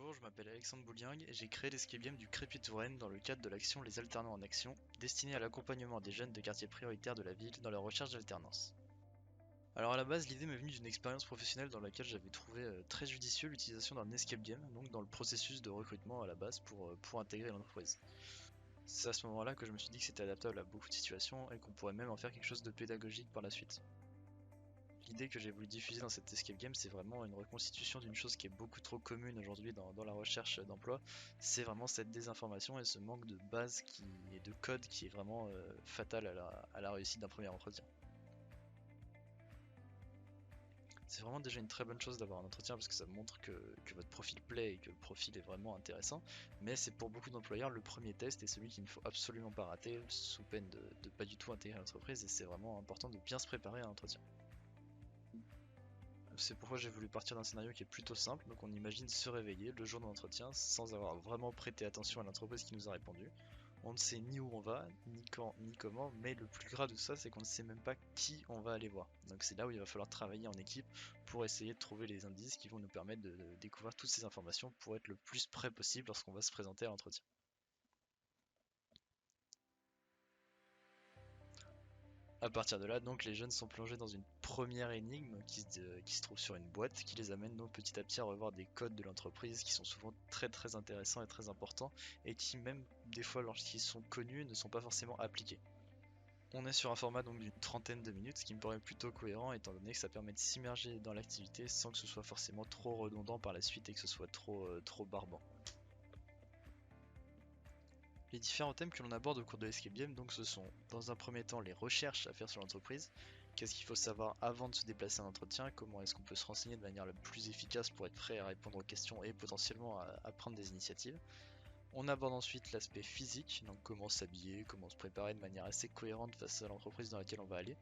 Bonjour, je m'appelle Alexandre Bouliang et j'ai créé l'escape game du Crépy Touraine dans le cadre de l'action Les Alternants en Action, destinée à l'accompagnement des jeunes de quartiers prioritaires de la ville dans leur recherche d'alternance. Alors à la base, l'idée m'est venue d'une expérience professionnelle dans laquelle j'avais trouvé très judicieux l'utilisation d'un escape game, donc dans le processus de recrutement à la base pour intégrer l'entreprise. C'est à ce moment-là que je me suis dit que c'était adaptable à beaucoup de situations et qu'on pourrait même en faire quelque chose de pédagogique par la suite. L'idée que j'ai voulu diffuser dans cet escape game, c'est vraiment une reconstitution d'une chose qui est beaucoup trop commune aujourd'hui dans la recherche d'emploi. C'est vraiment cette désinformation et ce manque de base et de code qui est vraiment fatal à la réussite d'un premier entretien. C'est vraiment déjà une très bonne chose d'avoir un entretien parce que ça montre que votre profil plaît et que le profil est vraiment intéressant. Mais c'est pour beaucoup d'employeurs le premier test et celui qu'il ne faut absolument pas rater sous peine de pas du tout intégrer l'entreprise, et c'est vraiment important de bien se préparer à l'entretien. C'est pourquoi j'ai voulu partir d'un scénario qui est plutôt simple. Donc on imagine se réveiller le jour de l'entretien sans avoir vraiment prêté attention à l'entreprise qui nous a répondu. On ne sait ni où on va, ni quand, ni comment, mais le plus grave de ça, c'est qu'on ne sait même pas qui on va aller voir. Donc c'est là où il va falloir travailler en équipe pour essayer de trouver les indices qui vont nous permettre de découvrir toutes ces informations pour être le plus près possible lorsqu'on va se présenter à l'entretien. À partir de là, donc, les jeunes sont plongés dans une première énigme qui se trouve sur une boîte, qui les amène donc petit à petit à revoir des codes de l'entreprise qui sont souvent très intéressants et très importants, et qui même des fois lorsqu'ils sont connus ne sont pas forcément appliqués. On est sur un format donc d'une trentaine de minutes, ce qui me paraît plutôt cohérent étant donné que ça permet de s'immerger dans l'activité sans que ce soit forcément trop redondant par la suite et que ce soit trop barbant. Les différents thèmes que l'on aborde au cours de l'escape game, donc, ce sont dans un premier temps les recherches à faire sur l'entreprise, qu'est-ce qu'il faut savoir avant de se déplacer à un entretien, comment est-ce qu'on peut se renseigner de manière la plus efficace pour être prêt à répondre aux questions et potentiellement à prendre des initiatives. On aborde ensuite l'aspect physique, donc comment s'habiller, comment se préparer de manière assez cohérente face à l'entreprise dans laquelle on va aller.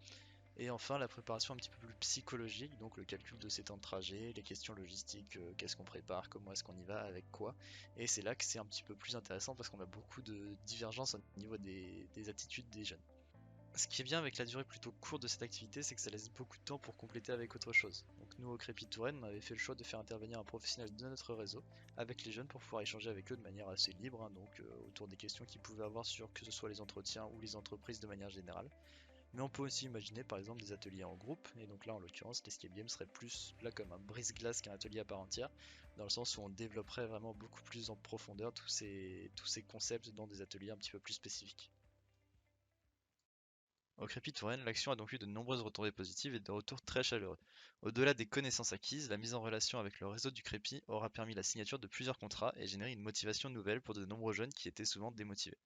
Et enfin, la préparation un petit peu plus psychologique, donc le calcul de ses temps de trajet, les questions logistiques, qu'est-ce qu'on prépare, comment est-ce qu'on y va, avec quoi. Et c'est là que c'est un petit peu plus intéressant parce qu'on a beaucoup de divergences au niveau des attitudes des jeunes. Ce qui est bien avec la durée plutôt courte de cette activité, c'est que ça laisse beaucoup de temps pour compléter avec autre chose. Donc nous au Crépy Touraine, on avait fait le choix de faire intervenir un professionnel de notre réseau avec les jeunes pour pouvoir échanger avec eux de manière assez libre, hein, donc autour des questions qu'ils pouvaient avoir sur que ce soit les entretiens ou les entreprises de manière générale. Mais on peut aussi imaginer par exemple des ateliers en groupe, et donc là en l'occurrence l'escape game serait plus là comme un brise-glace qu'un atelier à part entière, dans le sens où on développerait vraiment beaucoup plus en profondeur tous ces concepts dans des ateliers un petit peu plus spécifiques. Au Crépy Touraine, l'action a donc eu de nombreuses retombées positives et des retours très chaleureux. Au-delà des connaissances acquises, la mise en relation avec le réseau du Crépy aura permis la signature de plusieurs contrats et généré une motivation nouvelle pour de nombreux jeunes qui étaient souvent démotivés.